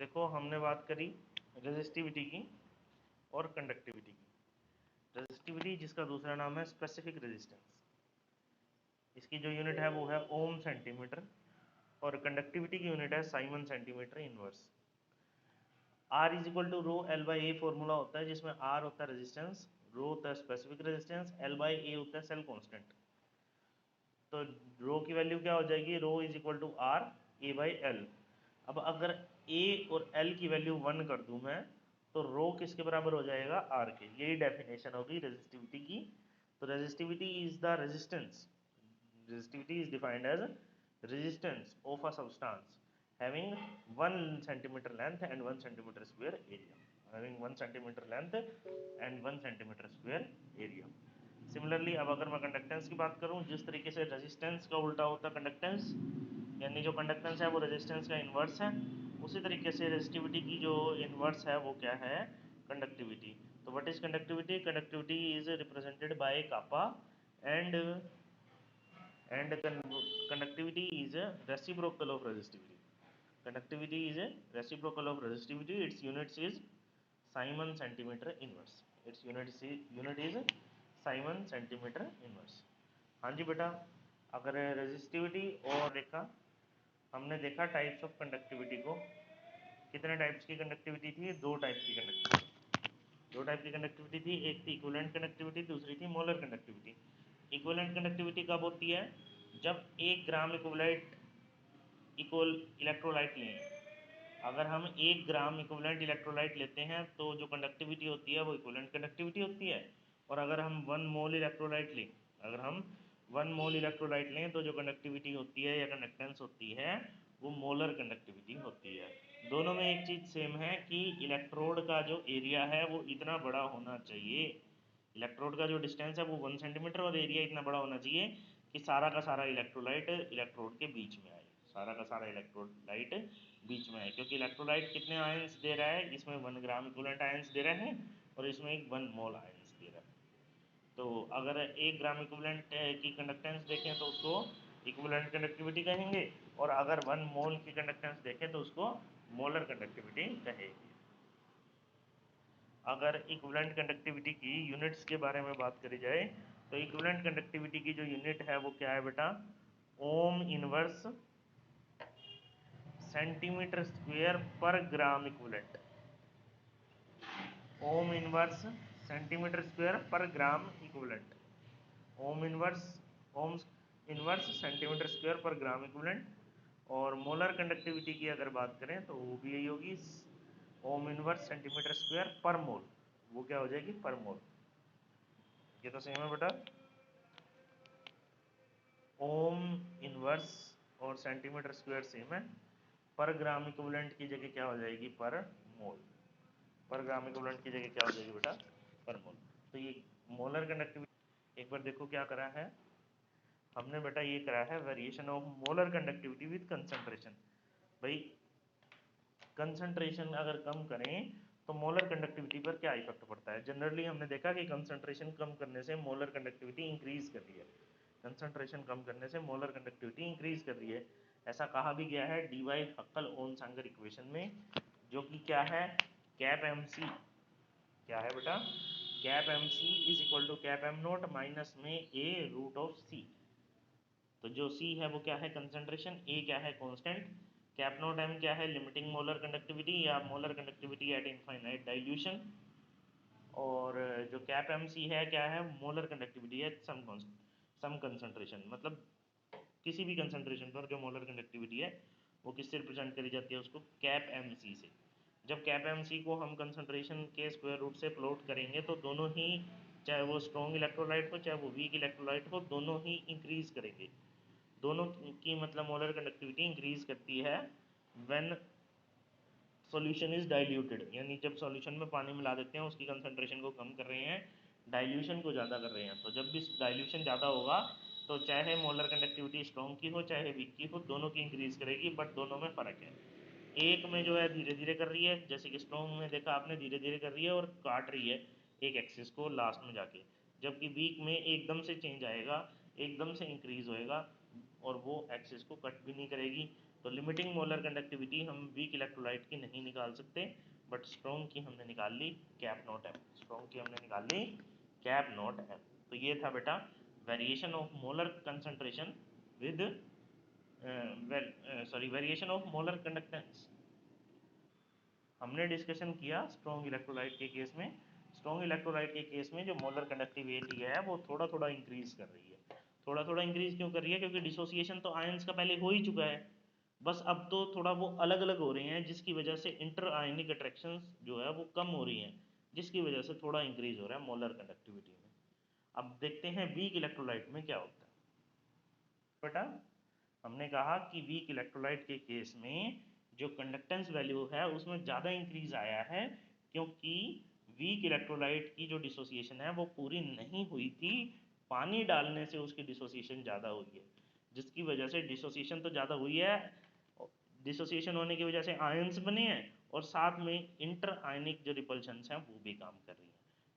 देखो हमने बात करी रेजिस्टिविटी की और कंडक्टिविटी की। रेजिस्टिविटी जिसका दूसरा नाम है स्पेसिफिक रेजिस्टेंस, इसकी जो यूनिट है वो है ओम सेंटीमीटर, और कंडक्टिविटी की यूनिट है siemens centimetre inverse. R is equal to rho L by A formula होता है, जिसमें आर होता है रेजिस्टेंस, रो होता है स्पेसिफिक रेजिस्टेंस, एल बाई ए होता है सेल कांस्टेंट। तो रो की वैल्यू क्या हो जाएगी, rho is equal to R A by L. अब अगर ए और एल की वैल्यू 1 कर दूं मैं, तो रो किसके बराबर हो जाएगा, आर के। यही डेफिनेशन होगी रेजिस्टिविटी की। तो resistivity is the resistance, resistivity is defined as resistance of a substance having 1 centimeter length and 1 centimeter square area, having 1 centimeter length and 1 centimeter square area। Similarly अब अगर मैं कंडक्टेंस की बात करूं, जिस तरीके से रेजिस्टेंस का उल्टा होता है कंडक्टेंस, यानी जो कंडक्टेंस है वो रेजिस्टेंस का इन्वर्स है, उसी तरीके से रेजिस्टिविटी की जो इन्वर्स है वो क्या है, कंडक्टिविटी। तो what is conductivity, conductivity is represented by kappa and conductivity is a reciprocal of resistivity. Conductivity is a reciprocal of resistivity. Its units is Simon centimeter inverse. Its unit is Simon centimeter inverse। हाँ जी बेटा, अगर resistivity और देखा, हमने देखा types of conductivity को। कितने types की कंडक्टिविटी थी, दो टाइप की कंडक्टिविटी। दो टाइप की कंडक्टिविटी थी, एक थी इक्विवेलेंट कंडक्टिविटी, दूसरी थी मोलर कंडक्टिविटी। इक्विवेलेंट कंडक्टिविटी कब होती है, जब 1 ग्राम इक्विवेलेंट इक्वल इलेक्ट्रोलाइट लें। अगर हम 1 ग्राम इक्विवेलेंट इलेक्ट्रोलाइट लेते हैं तो जो कंडक्टिविटी होती है वो इक्विवेलेंट कंडक्टिविटी होती है। और अगर हम 1 मोल इलेक्ट्रोलाइट लें, अगर हम 1 मोल इलेक्ट्रोलाइट लें तो जो कंडक्टिविटी होती है या कंडक्टेंस होती है वो मोलर कंडक्टिविटी होती है। दोनों में एक चीज़ सेम है कि इलेक्ट्रोड का जो एरिया है वो इतना बड़ा होना चाहिए, इलेक्ट्रोड का जो डिस्टेंस है वो 1 सेंटीमीटर और एरिया इतना बड़ा होना चाहिए कि सारा का सारा इलेक्ट्रोलाइट इलेक्ट्रोड के बीच में आए, सारा का सारा इलेक्ट्रोलाइट बीच में आए। क्योंकि इलेक्ट्रोलाइट कितने आयंस दे रहा है, इसमें 1 ग्राम इक्विवेलेंट आयंस दे रहे हैं और इसमें एक 1 मोल आयंस दे रहा है। तो अगर 1 ग्राम इक्विवेलेंट की कंडक्टेंस देखें तो उसको इक्विवेलेंट कंडक्टिविटी कहेंगे, और अगर 1 मोल की कंडक्टेंस देखें तो उसको मोलर कंडक्टिविटी कहेंगे। अगर इक्विवेलेंट कंडक्टिविटी की यूनिट्स के बारे में बात करी जाए तो इक्विवेलेंट कंडक्टिविटी की जो यूनिट है वो क्या है बेटा, ओम inverse centimetre square per gram equivalent. Ohm inverse centimetre square per gram equivalent. Ohm inverse centimetre square per gram equivalent. और मोलर कंडक्टिविटी की अगर बात करें तो वो भी यही होगी, ओम इनवर्स सेंटीमीटर स्क्वायर पर मोल। वो क्या हो जाएगी, पर मोल। ये तो सेम है बेटा, ओम इनवर्स और सेंटीमीटर स्क्वायर सेम है, पर ग्राम इक्विवेलेंट की जगह क्या हो जाएगी, पर मोल। पर ग्राम इक्विवेलेंट की जगह क्या हो जाएगी बेटा, पर मोल। तो ये मोलर कंडक्टिविटी। एक बार देखो क्या करा है हमने बेटा, ये करा है variation of molar conductivity with concentration. भाई कंसंट्रेशन अगर कम करें तो मोलर कंडक्टिविटी पर क्या इफेक्ट पड़ता है। जनरली हमने देखा कि कंसंट्रेशन कम करने से मोलर कंडक्टिविटी इंक्रीज कर रही है, कंसंट्रेशन कम करने से मोलर कंडक्टिविटी इंक्रीज कर रही है। ऐसा कहा भी गया है डी वाई हक्कल ओनसांगर इक्वेशन में, जो कि क्या है, कैप एम सी। क्या है बेटा, cap M C is equal to cap M nought minus में ए रूट ऑफ सी। तो जो C है वो क्या है, कंसंट्रेशन, A क्या है, कांस्टेंट, कैप नॉट M क्या है, लिमिटिंग मोलर कंडक्टिविटी या molar conductivity eight infinite dilution, और जो कैप MC है क्या है, मोलर कंडक्टिविटी है सम कंसंट्रेशन। मतलब किसी भी कंसंट्रेशन पर जो मोलर कंडक्टिविटी है वो किससे रिप्रेजेंट करी जाती है, उसको कैप MC से। जब कैप MC को हम कंसंट्रेशन के स्क्वायर रूट से प्लॉट करेंगे तो दोनों ही, चाहे वो स्ट्रॉन्ग इलेक्ट्रोलाइट हो चाहे वो वीक इलेक्ट्रोलाइट हो, दोनों ही इंक्रीज करेंगे। दोनों की मतलब मोलर कंडक्टिविटी इंक्रीज करती है व्हेन सॉल्यूशन इज डाइल्यूटेड, यानी जब सॉल्यूशन में पानी मिला देते हैं उसकी कंसंट्रेशन को कम कर रहे हैं, डाइल्यूशन को ज़्यादा कर रहे हैं। तो जब भी डाइल्यूशन ज़्यादा होगा तो चाहे मोलर कंडक्टिविटी स्ट्रॉन्ग की हो चाहे वीक की हो, दोनों की इंक्रीज करेगी, बट दोनों में फ़र्क है। एक में जो है धीरे धीरे कर रही है, जैसे कि स्ट्रॉन्ग में देखा आपने धीरे धीरे कर रही है और काट रही है एक एक्सिस को लास्ट में जाके, जबकि वीक में एकदम से चेंज आएगा, एकदम से इंक्रीज होएगा और वो एक्सिस को कट भी नहीं करेगी, तो लिमिटिंग मोलर कंडक्टिविटी हम वीक इलेक्ट्रोलाइट की नहीं निकाल सकते, बट स्ट्रॉन्ग की हमने निकाल ली कैप नॉट एम, स्ट्रॉन्ग की हमने निकाल ली कैप नॉट एम। तो ये था बेटा variation of molar concentration with variation of molar conductance. हमने डिस्कशन किया स्ट्रॉन्ग इलेक्ट्रोलाइट के केस में, स्ट्रॉन्ग इलेक्ट्रोलाइट के केस में जो मोलर कंडक्टिविटी है वो थोड़ा थोड़ा इंक्रीज कर रही है। थोड़ा थोड़ा इंक्रीज क्यों कर रही है? क्योंकि डिसोसिएशन तो आयंस का पहले हो ही चुका है, बस अब तो थोड़ा वो अलग अलग हो रहे हैं, जिसकी वजह से इंटर आयनिक अट्रैक्शंस जो है वो कम हो रही हैं, जिसकी वजह से थोड़ा इंक्रीज हो रहा है मोलर कंडक्टिविटी में। अब देखते हैं वीक इलेक्ट्रोलाइट में क्या होता है। बेटा हमने कहा कि वीक इलेक्ट्रोलाइट के केस में जो कंडक्टेंस वैल्यू है उसमें ज़्यादा इंक्रीज आया है, क्योंकि वीक इलेक्ट्रोलाइट की जो डिसोसिएशन है वो पूरी नहीं हुई थी, पानी डालने से उसकी डिसोसिएशन ज़्यादा हुई है, जिसकी वजह से डिसोसिएशन तो ज़्यादा हुई है, डिसोसिएशन होने की वजह से आयंस बने हैं और साथ में इंटर आयनिक जो रिपल्शंस हैं वो भी काम कर रही हैं।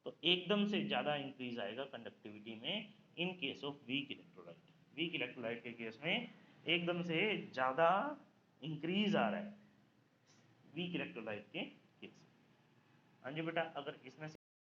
तो एकदम से ज़्यादा इंक्रीज आएगा कंडक्टिविटी में in case of weak electrolyte. Weak electrolyte के केस में एकदम से ज़्यादा इंक्रीज आ रहा है वीक इलेक्ट्रोलाइट के केस। हाँ जी बेटा, अगर इसमें से